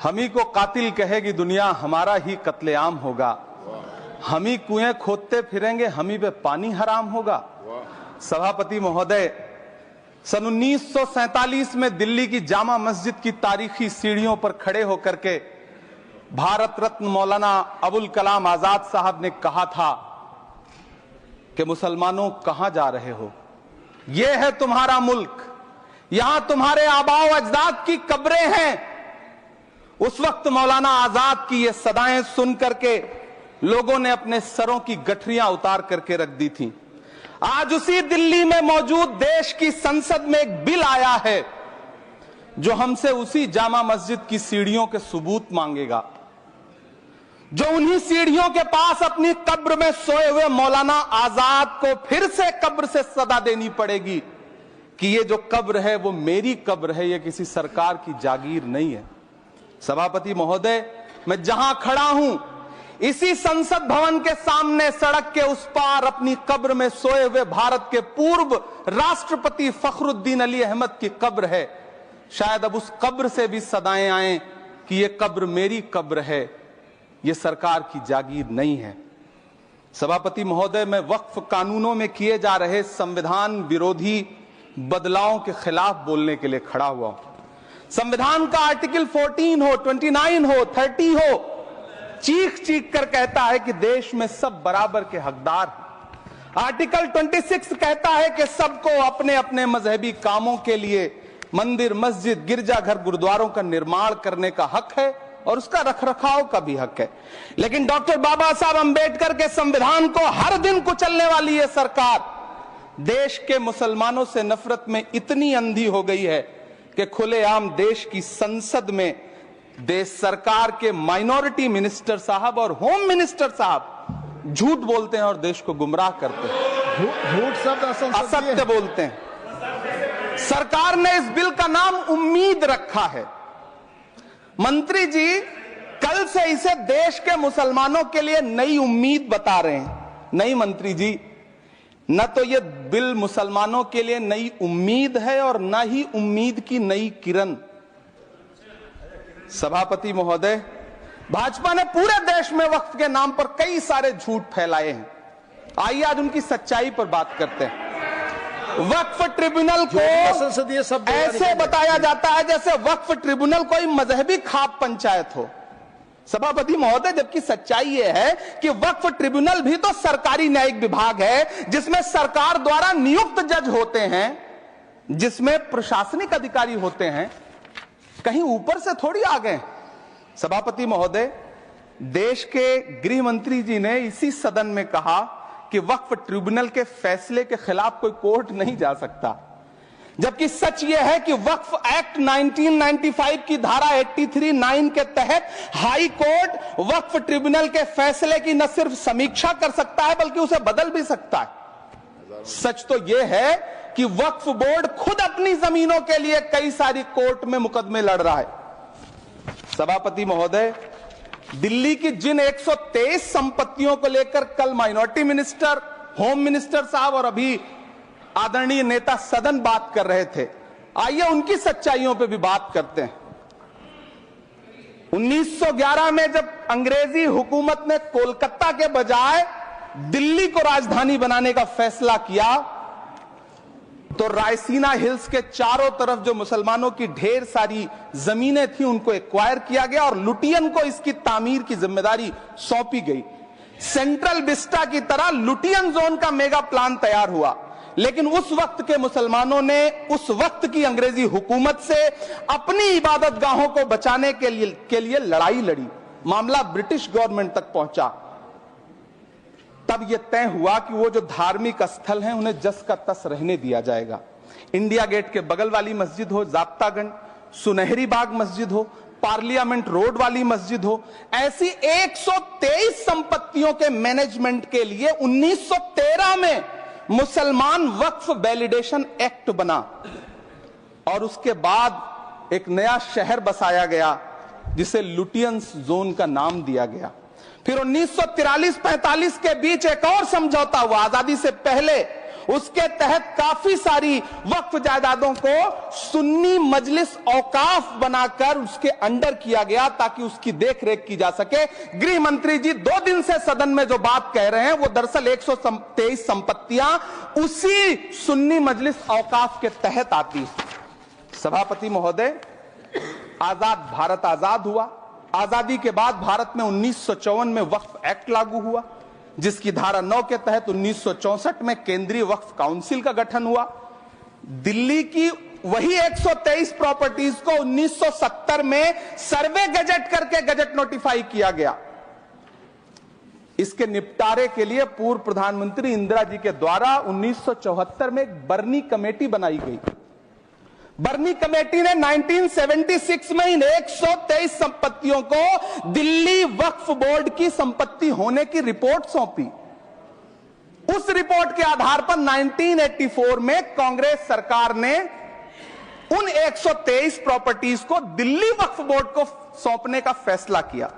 हम ही को कातिल कहेगी दुनिया, हमारा ही कत्लेआम होगा। हम ही कुएं खोदते फिरेंगे, हम ही पे पानी हराम होगा। सभापति महोदय, सन 1947 में दिल्ली की जामा मस्जिद की तारीखी सीढ़ियों पर खड़े होकर के भारत रत्न मौलाना अबुल कलाम आजाद साहब ने कहा था कि मुसलमानों कहां जा रहे हो, यह है तुम्हारा मुल्क, यहां तुम्हारे आबाओ अजदाद की कब्रें हैं। उस वक्त मौलाना आजाद की ये सदाएं सुन करके लोगों ने अपने सरों की गठरियां उतार करके रख दी थी। आज उसी दिल्ली में मौजूद देश की संसद में एक बिल आया है जो हमसे उसी जामा मस्जिद की सीढ़ियों के सबूत मांगेगा, जो उन्हीं सीढ़ियों के पास अपनी कब्र में सोए हुए मौलाना आजाद को फिर से कब्र से सदा देनी पड़ेगी कि ये जो कब्र है वो मेरी कब्र है, ये किसी सरकार की जागीर नहीं है। सभापति महोदय, मैं जहां खड़ा हूं इसी संसद भवन के सामने सड़क के उस पार अपनी कब्र में सोए हुए भारत के पूर्व राष्ट्रपति फखरुद्दीन अली अहमद की कब्र है। शायद अब उस कब्र से भी सदाएं आए कि ये कब्र मेरी कब्र है, ये सरकार की जागीर नहीं है। सभापति महोदय, मैं वक्फ कानूनों में किए जा रहे संविधान विरोधी बदलावों के खिलाफ बोलने के लिए खड़ा हुआ हूं। संविधान का आर्टिकल 14 हो, 29 हो, 30 हो, चीख चीख कर कहता है कि देश में सब बराबर के हकदार हैं। आर्टिकल 26 कहता है कि सबको अपने अपने मजहबी कामों के लिए मंदिर, मस्जिद, गिरजाघर, गुरुद्वारों का निर्माण करने का हक है और उसका रखरखाव का भी हक है। लेकिन डॉक्टर बाबा साहब अंबेडकर के संविधान को हर दिन कुचलने वाली ये सरकार देश के मुसलमानों से नफरत में इतनी अंधी हो गई है कि खुलेआम देश की संसद में देश सरकार के माइनॉरिटी मिनिस्टर साहब और होम मिनिस्टर साहब झूठ बोलते हैं और देश को गुमराह करते हैं, झूठ शब्द असत्य बोलते हैं। सरकार ने इस बिल का नाम उम्मीद रखा है। मंत्री जी कल से इसे देश के मुसलमानों के लिए नई उम्मीद बता रहे हैं। नहीं मंत्री जी, न तो यह बिल मुसलमानों के लिए नई उम्मीद है और न ही उम्मीद की नई किरण। सभापति महोदय, भाजपा ने पूरे देश में वक्फ के नाम पर कई सारे झूठ फैलाए हैं। आइए आज उनकी सच्चाई पर बात करते हैं। वक्फ ट्रिब्यूनल को ऐसे बताया जाता है जैसे वक्फ ट्रिब्यूनल कोई मजहबी खाप पंचायत हो। सभापति महोदय, जबकि सच्चाई यह है कि वक्फ ट्रिब्यूनल भी तो सरकारी न्यायिक विभाग है जिसमें सरकार द्वारा नियुक्त जज होते हैं, जिसमें प्रशासनिक अधिकारी होते हैं, कहीं ऊपर से थोड़ी आ गए। सभापति महोदय, देश के गृह मंत्री जी ने इसी सदन में कहा कि वक्फ ट्रिब्यूनल के फैसले के खिलाफ कोई कोर्ट नहीं जा सकता, जबकि सच यह है कि वक्फ एक्ट 1995 की धारा 83(9) के तहत हाई कोर्ट वक्फ ट्रिब्यूनल के फैसले की न सिर्फ समीक्षा कर सकता है बल्कि उसे बदल भी सकता है। सच तो यह है कि वक्फ बोर्ड खुद अपनी जमीनों के लिए कई सारी कोर्ट में मुकदमे लड़ रहा है। सभापति महोदय, दिल्ली की जिन 123 संपत्तियों को लेकर कल माइनॉरिटी मिनिस्टर, होम मिनिस्टर साहब और अभी आदरणीय नेता सदन बात कर रहे थे, आइए उनकी सच्चाइयों पे भी बात करते हैं। 1911 में जब अंग्रेजी हुकूमत ने कोलकाता के बजाय दिल्ली को राजधानी बनाने का फैसला किया तो रायसीना हिल्स के चारों तरफ जो मुसलमानों की ढेर सारी जमीनें थी उनको एक्वायर किया गया और लुटियन को इसकी तामीर की जिम्मेदारी सौंपी गई। सेंट्रल विस्टा की तरह लुटियन जोन का मेगा प्लान तैयार हुआ, लेकिन उस वक्त के मुसलमानों ने उस वक्त की अंग्रेजी हुकूमत से अपनी इबादत गाहों को बचाने के लिए लड़ाई लड़ी। मामला ब्रिटिश गवर्नमेंट तक पहुंचा। तब यह तय हुआ कि वो जो धार्मिक स्थल हैं उन्हें जस का तस रहने दिया जाएगा। इंडिया गेट के बगल वाली मस्जिद हो, जाप्तागंज, सुनहरी बाग मस्जिद हो, पार्लियामेंट रोड वाली मस्जिद हो, ऐसी 123 संपत्तियों के मैनेजमेंट के लिए 1913 में मुसलमान वक्फ वैलिडेशन एक्ट बना और उसके बाद एक नया शहर बसाया गया जिसे लुटियंस जोन का नाम दिया गया। फिर 1943-45 के बीच एक और समझौता हुआ आजादी से पहले उसके तहत काफी सारी वक्फ जायदादों को सुन्नी मजलिस औकाफ बनाकर उसके अंडर किया गया ताकि उसकी देखरेख की जा सके। गृह मंत्री जी 2 दिन से सदन में जो बात कह रहे हैं वो दरअसल 123 संपत्तियां उसी सुन्नी मजलिस औकाफ के तहत आती। सभापति महोदय, आजाद भारत आजाद हुआ। आजादी के बाद भारत में 1954 में वक्फ एक्ट लागू हुआ, जिसकी धारा 9 के तहत 1964 में केंद्रीय वक्फ काउंसिल का गठन हुआ। दिल्ली की वही 123 प्रॉपर्टीज को 1970 में सर्वे गजट करके गजट नोटिफाई किया गया। इसके निपटारे के लिए पूर्व प्रधानमंत्री इंदिरा जी के द्वारा 1974 में एक बर्नी कमेटी बनाई गई। बर्नी कमेटी ने 1976 में इन 123 संपत्तियों को दिल्ली वक्फ बोर्ड की संपत्ति होने की रिपोर्ट सौंपी। उस रिपोर्ट के आधार पर 1984 में कांग्रेस सरकार ने उन 123 प्रॉपर्टीज को दिल्ली वक्फ बोर्ड को सौंपने का फैसला किया,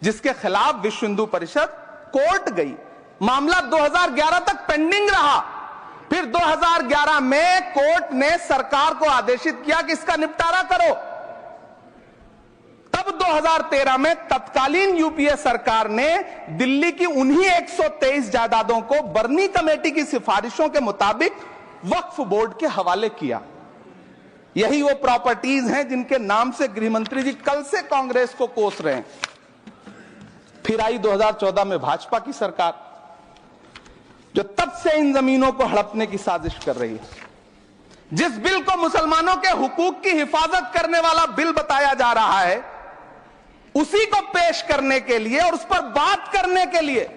जिसके खिलाफ विश्व हिंदू परिषद कोर्ट गई। मामला 2011 तक पेंडिंग रहा। फिर 2011 में कोर्ट ने सरकार को आदेशित किया कि इसका निपटारा करो। तब 2013 में तत्कालीन यूपीए सरकार ने दिल्ली की उन्हीं 123 जायदादों को बर्नी कमेटी की सिफारिशों के मुताबिक वक्फ बोर्ड के हवाले किया। यही वो प्रॉपर्टीज हैं जिनके नाम से गृह मंत्री जी कल से कांग्रेस को कोस रहे हैं। फिर आई 2014 में भाजपा की सरकार, जो तब से इन जमीनों को हड़पने की साजिश कर रही है। जिस बिल को मुसलमानों के हुकूक की हिफाजत करने वाला बिल बताया जा रहा है, उसी को पेश करने के लिए और उस पर बात करने के लिए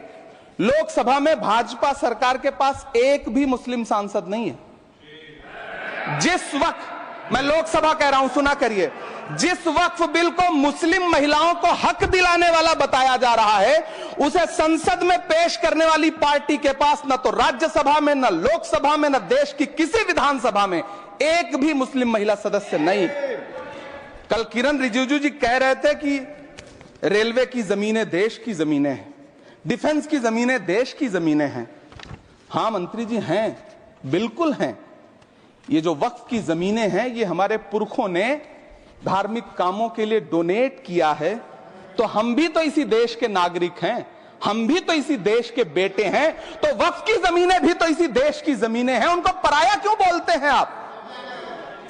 लोकसभा में भाजपा सरकार के पास एक भी मुस्लिम सांसद नहीं है। जिस वक्त, मैं लोकसभा कह रहा हूं, सुना करिए, जिस वक्फ बिल को मुस्लिम महिलाओं को हक दिलाने वाला बताया जा रहा है, उसे संसद में पेश करने वाली पार्टी के पास न तो राज्यसभा में, न लोकसभा में, न देश की किसी विधानसभा में एक भी मुस्लिम महिला सदस्य नहीं। कल किरण रिजिजू जी कह रहे थे कि रेलवे की जमीनें देश की जमीनें हैं, डिफेंस की जमीनें देश की जमीनें हैं। हां मंत्री जी, हैं, बिल्कुल हैं। ये जो वक्फ की जमीनें हैं, ये हमारे पुरखों ने धार्मिक कामों के लिए डोनेट किया है। तो हम भी तो इसी देश के नागरिक हैं, हम भी तो इसी देश के बेटे हैं। तो वक्फ की जमीनें भी तो इसी देश की जमीनें हैं, उनको पराया क्यों बोलते हैं आप?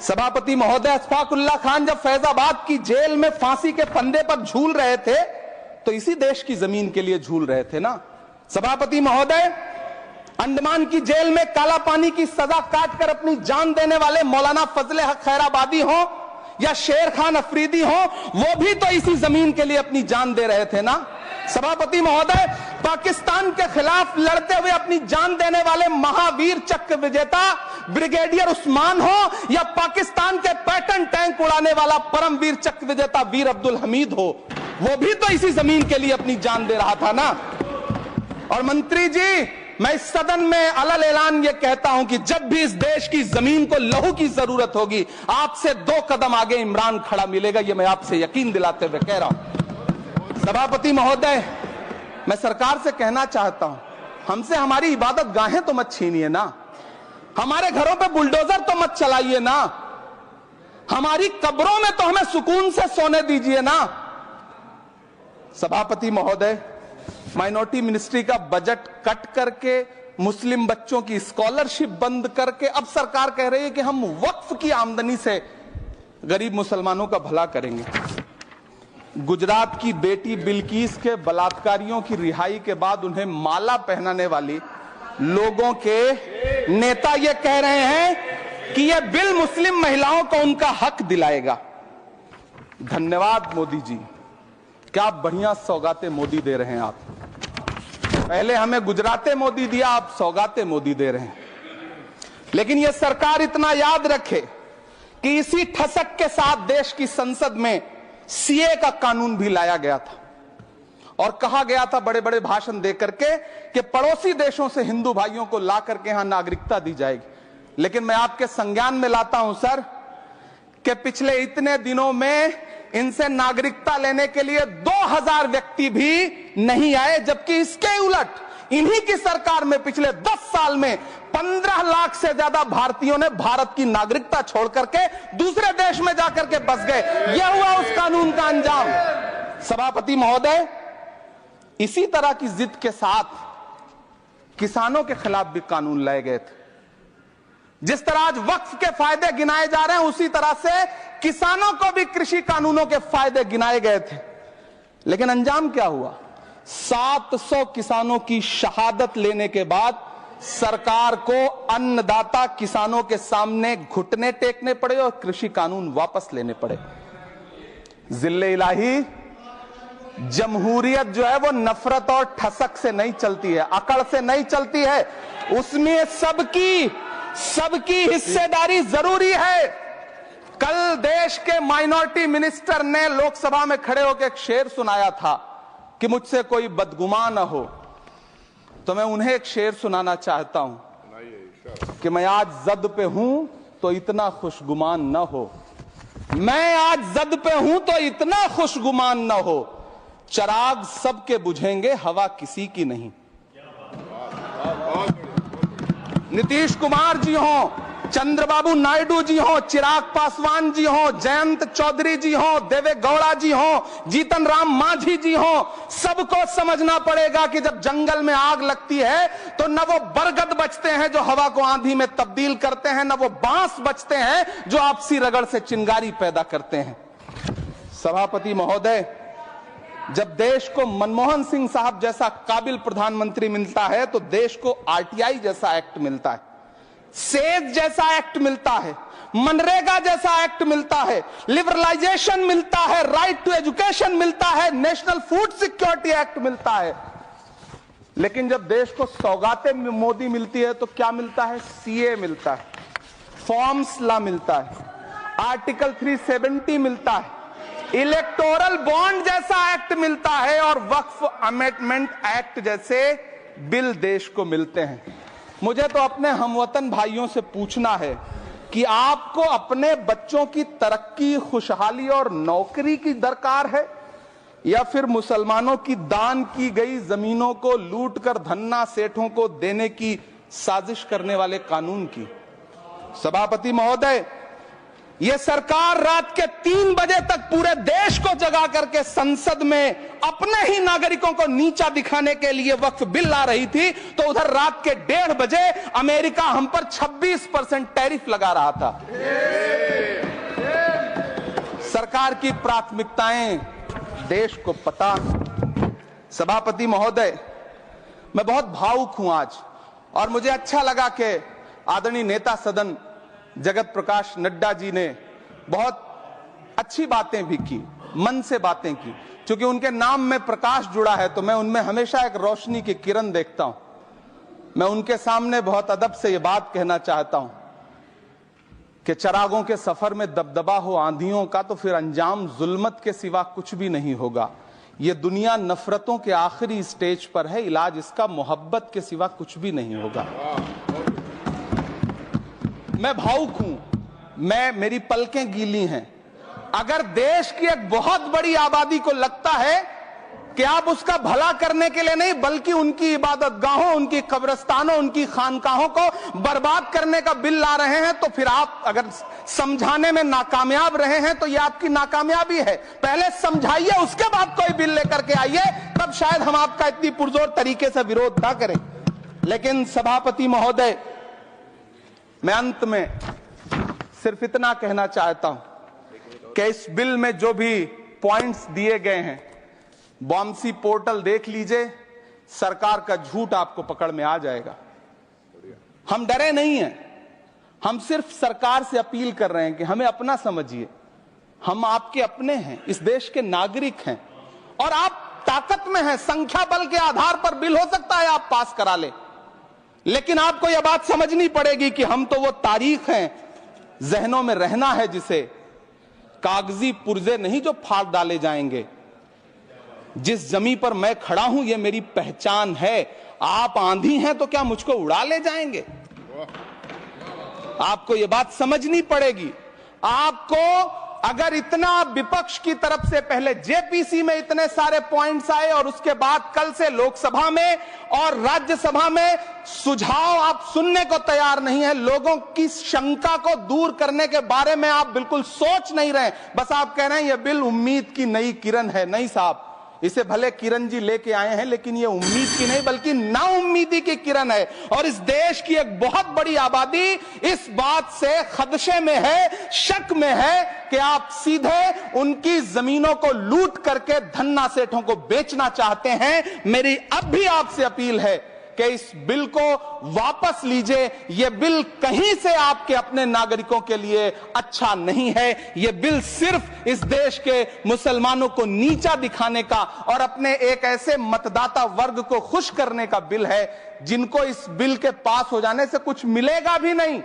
सभापति महोदय, अशफाकुल्लाह खान जब फैजाबाद की जेल में फांसी के फंदे पर झूल रहे थे तो इसी देश की जमीन के लिए झूल रहे थे ना। सभापति महोदय, अंडमान की जेल में काला पानी की सजा काटकर अपनी जान देने वाले मौलाना फजले हक खैराबादी हो या शेर खान अफरीदी हो, वो भी तो इसी जमीन के लिए अपनी जान दे रहे थे ना। सभापति महोदय, पाकिस्तान के खिलाफ लड़ते हुए अपनी जान देने वाले महावीर चक्र विजेता ब्रिगेडियर उस्मान हो या पाकिस्तान के पैटर्न टैंक उड़ाने वाला परमवीर चक्र विजेता वीर अब्दुल हमीद हो, वो भी तो इसी जमीन के लिए अपनी जान दे रहा था ना। और मंत्री जी, मैं इस सदन में अलग ऐलान ये कहता हूं कि जब भी इस देश की जमीन को लहू की जरूरत होगी, आपसे 2 कदम आगे इमरान खड़ा मिलेगा, ये मैं आपसे यकीन दिलाते हुए कह रहा हूं। सभापति महोदय, मैं सरकार से कहना चाहता हूं, हमसे हमारी इबादत गाहें तो मत छीनिए ना, हमारे घरों पे बुलडोजर तो मत चलाइए ना, हमारी कब्रों में तो हमें सुकून से सोने दीजिए ना। सभापति महोदय, माइनॉरिटी मिनिस्ट्री का बजट कट करके, मुस्लिम बच्चों की स्कॉलरशिप बंद करके अब सरकार कह रही है कि हम वक्फ की आमदनी से गरीब मुसलमानों का भला करेंगे। गुजरात की बेटी बिल्किस के बलात्कारियों की रिहाई के बाद उन्हें माला पहनाने वाली लोगों के नेता ये कह रहे हैं कि यह बिल मुस्लिम महिलाओं को उनका हक दिलाएगा। धन्यवाद मोदी जी, क्या बढ़िया सौगातें मोदी दे रहे हैं आप। पहले हमें गुजराते मोदी दिया, आप सौगाते मोदी दे रहे हैं। लेकिन यह सरकार इतना याद रखे कि इसी ठसक के साथ देश की संसद में सीए का कानून भी लाया गया था और कहा गया था बड़े बड़े भाषण देकर के कि पड़ोसी देशों से हिंदू भाइयों को ला करके यहां नागरिकता दी जाएगी। लेकिन मैं आपके संज्ञान में लाता हूं सर कि पिछले इतने दिनों में इनसे नागरिकता लेने के लिए 2000 व्यक्ति भी नहीं आए, जबकि इसके उलट इन्हीं की सरकार में पिछले 10 साल में 15 लाख से ज्यादा भारतीयों ने भारत की नागरिकता छोड़ करके दूसरे देश में जाकर के बस गए। यह हुआ उस कानून का अंजाम। सभापति महोदय, इसी तरह की जिद के साथ किसानों के खिलाफ भी कानून लाए गए थे। जिस तरह आज वक्फ के फायदे गिनाए जा रहे हैं, उसी तरह से किसानों को भी कृषि कानूनों के फायदे गिनाए गए थे। लेकिन अंजाम क्या हुआ? 700 किसानों की शहादत लेने के बाद सरकार को अन्नदाता किसानों के सामने घुटने टेकने पड़े और कृषि कानून वापस लेने पड़े। जिल्ले इलाही, जमहूरियत जो है वो नफरत और ठसक से नहीं चलती है, अकड़ से नहीं चलती है। उसमें सबकी हिस्सेदारी जरूरी है। कल देश के माइनॉरिटी मिनिस्टर ने लोकसभा में खड़े होकर एक शेर सुनाया था कि मुझसे कोई बदगुमान न हो, तो मैं उन्हें एक शेर सुनाना चाहता हूं कि मैं आज जद पे हूं तो इतना खुशगुमान न हो, मैं आज जद पे हूं तो इतना खुशगुमान न हो, चराग सबके बुझेंगे हवा किसी की नहीं। नीतीश कुमार जी हो, चंद्रबाबू नायडू जी हो, चिराग पासवान जी हो, जयंत चौधरी जी हो, देवे गौड़ा जी हो, जीतन राम मांझी जी हो, सबको समझना पड़ेगा कि जब जंगल में आग लगती है तो न वो बरगद बचते हैं जो हवा को आंधी में तब्दील करते हैं, न वो बांस बचते हैं जो आपसी रगड़ से चिंगारी पैदा करते हैं। सभापति महोदय, जब देश को मनमोहन सिंह साहब जैसा काबिल प्रधानमंत्री मिलता है तो देश को आरटीआई जैसा एक्ट मिलता है, सेज जैसा एक्ट मिलता है, मनरेगा जैसा एक्ट मिलता है, लिबरलाइजेशन मिलता है, राइट टू एजुकेशन मिलता है, नेशनल फूड सिक्योरिटी एक्ट मिलता है। लेकिन जब देश को सौगातें मोदी मिलती है तो क्या मिलता है? सीए मिलता है, फॉर्म्स लॉ मिलता है, आर्टिकल 370 मिलता है, इलेक्टोरल बॉन्ड जैसा एक्ट मिलता है और वक्फ अमेंडमेंट एक्ट जैसे बिल देश को मिलते हैं। मुझे तो अपने हमवतन भाइयों से पूछना है कि आपको अपने बच्चों की तरक्की, खुशहाली और नौकरी की दरकार है या फिर मुसलमानों की दान की गई जमीनों को लूट कर धन्ना सेठों को देने की साजिश करने वाले कानून की? सभापति महोदय, यह सरकार रात के 3 बजे तक पूरे देश को जगा करके संसद में अपने ही नागरिकों को नीचा दिखाने के लिए वक्फ बिल ला रही थी, तो उधर रात के 1:30 बजे अमेरिका हम पर 26% टैरिफ लगा रहा था। सरकार की प्राथमिकताएं देश को पता। सभापति महोदय, मैं बहुत भावुक हूं आज, और मुझे अच्छा लगा कि आदरणीय नेता सदन जगत प्रकाश नड्डा जी ने बहुत अच्छी बातें भी की, मन से बातें की। क्योंकि उनके नाम में प्रकाश जुड़ा है तो मैं उनमें हमेशा एक रोशनी की किरण देखता हूं। मैं उनके सामने बहुत अदब से यह बात कहना चाहता हूं कि चिरागों के सफर में दबदबा हो आंधियों का तो फिर अंजाम जुल्मत के सिवा कुछ भी नहीं होगा। यह दुनिया नफरतों के आखिरी स्टेज पर है, इलाज इसका मोहब्बत के सिवा कुछ भी नहीं होगा। मैं भावुक हूं, मेरी पलकें गीली हैं। अगर देश की एक बहुत बड़ी आबादी को लगता है कि आप उसका भला करने के लिए नहीं बल्कि उनकी इबादतगाहों, उनकी कब्रिस्तानों, उनकी खानकाहों को बर्बाद करने का बिल ला रहे हैं, तो फिर आप अगर समझाने में नाकामयाब रहे हैं तो यह आपकी नाकामयाबी है। पहले समझाइए, उसके बाद कोई बिल लेकर के आइए, तब शायद हम आपका इतनी पुरजोर तरीके से विरोध ना करें। लेकिन सभापति महोदय, मैं अंत में सिर्फ इतना कहना चाहता हूं कि इस बिल में जो भी पॉइंट्स दिए गए हैं, बॉम्सी पोर्टल देख लीजिए, सरकार का झूठ आपको पकड़ में आ जाएगा। हम डरे नहीं हैं, हम सिर्फ सरकार से अपील कर रहे हैं कि हमें अपना समझिए। हम आपके अपने हैं, इस देश के नागरिक हैं और आप ताकत में हैं। संख्या बल के आधार पर बिल हो सकता है आप पास करा ले, लेकिन आपको यह बात समझनी पड़ेगी कि हम तो वो तारीख हैं, जहनों में रहना है जिसे, कागजी पुर्जे नहीं जो फाड़ डाले जाएंगे। जिस जमी पर मैं खड़ा हूं ये मेरी पहचान है। आप आंधी हैं तो क्या मुझको उड़ा ले जाएंगे? आपको यह बात समझनी पड़ेगी। आपको अगर इतना विपक्ष की तरफ से पहले जेपीसी में इतने सारे पॉइंट्स आए और उसके बाद कल से लोकसभा में और राज्यसभा में सुझाव आप सुनने को तैयार नहीं है, लोगों की शंका को दूर करने के बारे में आप बिल्कुल सोच नहीं रहे, बस आप कह रहे हैं यह बिल उम्मीद की नई किरण है। नहीं साहब, इसे भले किरण जी लेके आए हैं, लेकिन ये उम्मीद की नहीं बल्कि नाउम्मीदी की किरण है। और इस देश की एक बहुत बड़ी आबादी इस बात से खदशे में है, शक में है कि आप सीधे उनकी जमीनों को लूट करके धन्ना सेठों को बेचना चाहते हैं। मेरी अब भी आपसे अपील है कि इस बिल को वापस लीजिए। यह बिल कहीं से आपके अपने नागरिकों के लिए अच्छा नहीं है। यह बिल सिर्फ इस देश के मुसलमानों को नीचा दिखाने का और अपने एक ऐसे मतदाता वर्ग को खुश करने का बिल है जिनको इस बिल के पास हो जाने से कुछ मिलेगा भी नहीं।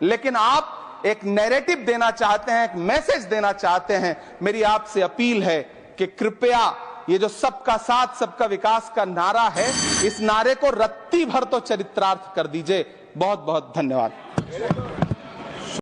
लेकिन आप एक नैरेटिव देना चाहते हैं, एक मैसेज देना चाहते हैं। मेरी आपसे अपील है कि कृपया ये जो सबका साथ सबका विकास का नारा है, इस नारे को रत्ती भर तो चरित्रार्थ कर दीजिए। बहुत बहुत धन्यवाद।